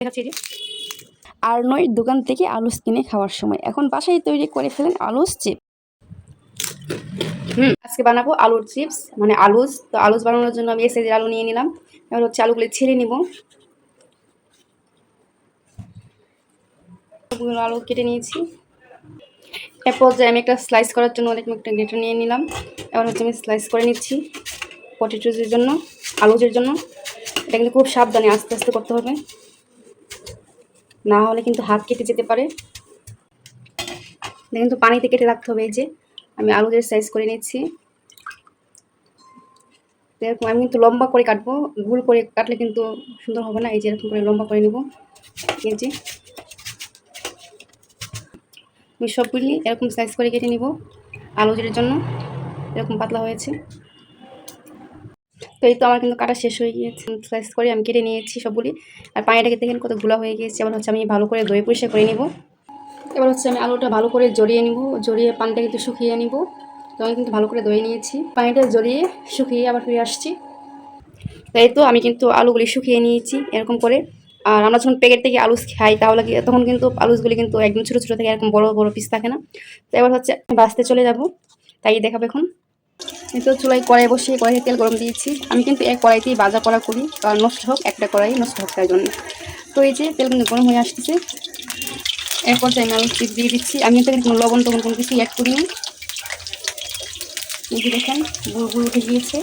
দেখাচ্ছি যে আর নয় দোকান থেকে আলুস কিনে খাওয়ার সময়, এখন বাসায় তৈরি করে ফেলেন আলুস চিপস। আজকে বানাবো আলুর চিপস, মানে আলুস। তো আলুস বানানোর জন্য আমি এই সাইজের আলু নিয়ে নিলাম। এবার হচ্ছে আলুগুলি ছিলে নিব। আলু কেটে নিয়েছি। এরপর যে আমি একটা স্লাইস করার জন্য অনেক একটা গ্রেটার নিয়ে নিলাম। এবার হচ্ছে আমি স্লাইস করে নিচ্ছি পটেটোজের জন্য, আলুজের জন্য। এটা কিন্তু খুব সাবধানে আস্তে আস্তে করতে হবে, না হলে কিন্তু হাত কেটে যেতে পারে। কিন্তু পানিতে কেটে রাখতে হবে। এই যে আমি আলুদের সাইজ করে নিচ্ছি। এরকম আমি কিন্তু লম্বা করে কাটবো, গোল করে কাটলে কিন্তু সুন্দর হবে না। এই যে এরকম করে লম্বা করে নেব। এই যে আমি সবগুলি এরকম সাইজ করে কেটে নিব আলুদের জন্য। এরকম পাতলা হয়েছে। তো এই তো আমার কিন্তু কাটা শেষ হয়ে গিয়েছে। সাইজ করে আমি কেটে নিয়েছি সবগুলি। আর পানিটাকে দেখেন কত গুলা হয়ে গিয়েছে। এবার হচ্ছে আমি ভালো করে ধুয়ে পরিষ্কার করে নিব। এবার হচ্ছে আমি আলুটা ভালো করে জড়িয়ে নিব, জড়িয়ে পানিটা কিন্তু শুকিয়ে নিব। তো আমি কিন্তু ভালো করে ধুয়ে নিয়েছি, পানিটা জড়িয়ে শুকিয়ে আবার ফিরে আসছি। তাই তো আমি কিন্তু আলুগুলি শুকিয়ে নিয়েছি এরকম করে। আর আমরা যখন প্যাকেট থেকে আলু খাই তাহলে তখন কিন্তু আলুগুলি কিন্তু একদম ছোটো ছোটো থেকে এরকম বড় বড় পিস থাকে না। তো এবার হচ্ছে ভাজতে চলে যাব, তাই দেখাবো এখন। তো চুলায় কড়াই বসিয়ে কড়াইতে তেল গরম দিয়েছি। আমি কিন্তু এক কড়াইতেই ভাজা করা করি, কারণ নষ্ট হোক, একটা কড়াই নষ্ট হোক তাই জন্য। তো এই যে তেল কিন্তু গরম হয়ে আসতেছে। এরপর আমি আলু চিপস দিয়ে দিচ্ছি। আমি তো কোনো লবণ টবণ কোনো কিছু অ্যাড করিনি। এই যে দেখেন গুড় গুড় উঠে গিয়েছে,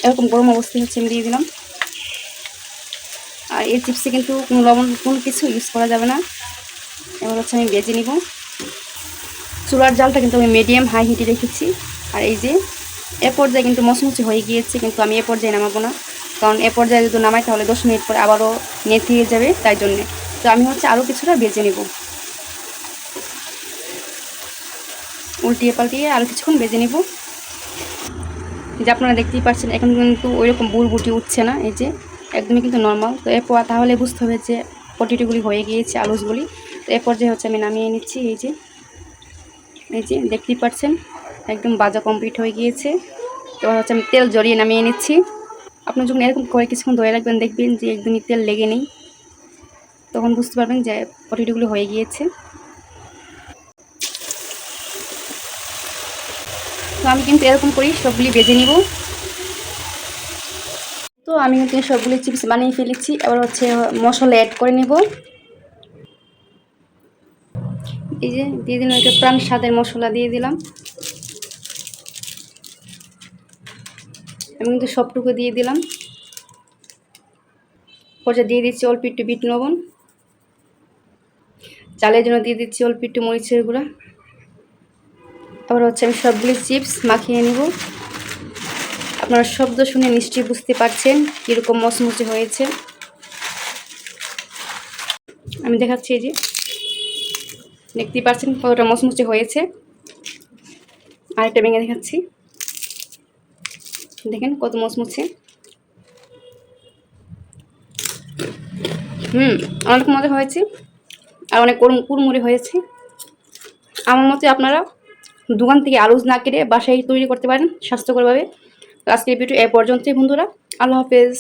এরকম গরম অবস্থায় হচ্ছে আমি দিয়ে দিলাম। আর এই চিপসে কিন্তু কোনো লবণ কোনো কিছু ইউজ করা যাবে না। এবার হচ্ছে আমি ভেজে নিব। চুলার জালটা কিন্তু আমি মিডিয়াম হাই হিটে রেখেছি। আর এই যে এ পর্যায়ে কিন্তু মচমচে হয়ে গিয়েছে, কিন্তু আমি এ পর্যায়ে নামাবো না, কারণ এ পর্যায়ে যদি নামাই তাহলে 10 মিনিট পরে আবারও নেতিয়ে যাবে, তাই জন্যে। তো আমি হচ্ছে আরও কিছুটা ভেজে নেব, উল্টিয়ে পাল্টিয়ে আরও কিছুক্ষণ ভেজে নেব। যে আপনারা দেখতেই পাচ্ছেন এখন কিন্তু ওইরকম বুলবুটি উঠছে না, এই যে একদমই কিন্তু নর্মাল। তো এরপর তাহলে বুঝতে হবে যে পটেটোগুলি হয়ে গিয়েছে, আলুগুলি। তো এরপর যে হচ্ছে আমি নামিয়ে নিচ্ছি। এই যে দেখতেই পাচ্ছেন একদম ভাজা কমপ্লিট হয়ে গিয়েছে। এবার হচ্ছে আমি তেল জড়িয়ে নামিয়ে নিচ্ছি। আপনি যখন এরকম করে কিছুক্ষণ ধরে রাখবেন, দেখবেন যে একদমই তেল লেগে নেই, তখন বুঝতে পারবেন যে পটেটোগুলো হয়ে গিয়েছে। তো আমি কিন্তু এরকম করেই সবগুলি ভেজে নিব। তো আমি কিন্তু সবগুলি চিপস বানিয়ে ফেলেছি। এবার হচ্ছে মশলা অ্যাড করে নেব। এই যে দিয়ে দিলাম একটা প্রাণ স্বাদের মশলা দিয়ে দিলাম। আমি কিন্তু সবটুকু দিয়ে দিলাম। পর্যায়ে দিয়ে দিচ্ছি অল্প একটু বিট লবণ। চালের জন্য দিয়ে দিচ্ছি অল্প একটু মরিচের গুঁড়া। আবার হচ্ছে আমি সবগুলি চিপস মাখিয়ে নেব। আপনারা শব্দ শুনে নিশ্চয়ই বুঝতে পারছেন কীরকম মচমচে হয়েছে। আমি দেখাচ্ছি, এই যে দেখতেই পাচ্ছেন কতটা মচমচে হয়েছে। আরেকটা ভেঙে দেখাচ্ছি, দেখেন কত মচমচে। অনেক মজা হয়েছে আর অনেক কুড়মুড়ে হয়েছে। আমার মতে আপনারা দোকান থেকে আলু না কেটে বাসায় তৈরি করতে পারেন স্বাস্থ্যকরভাবে। আজকের ভিডিও এ পর্যন্তই বন্ধুরা। আল্লাহ হাফেজ।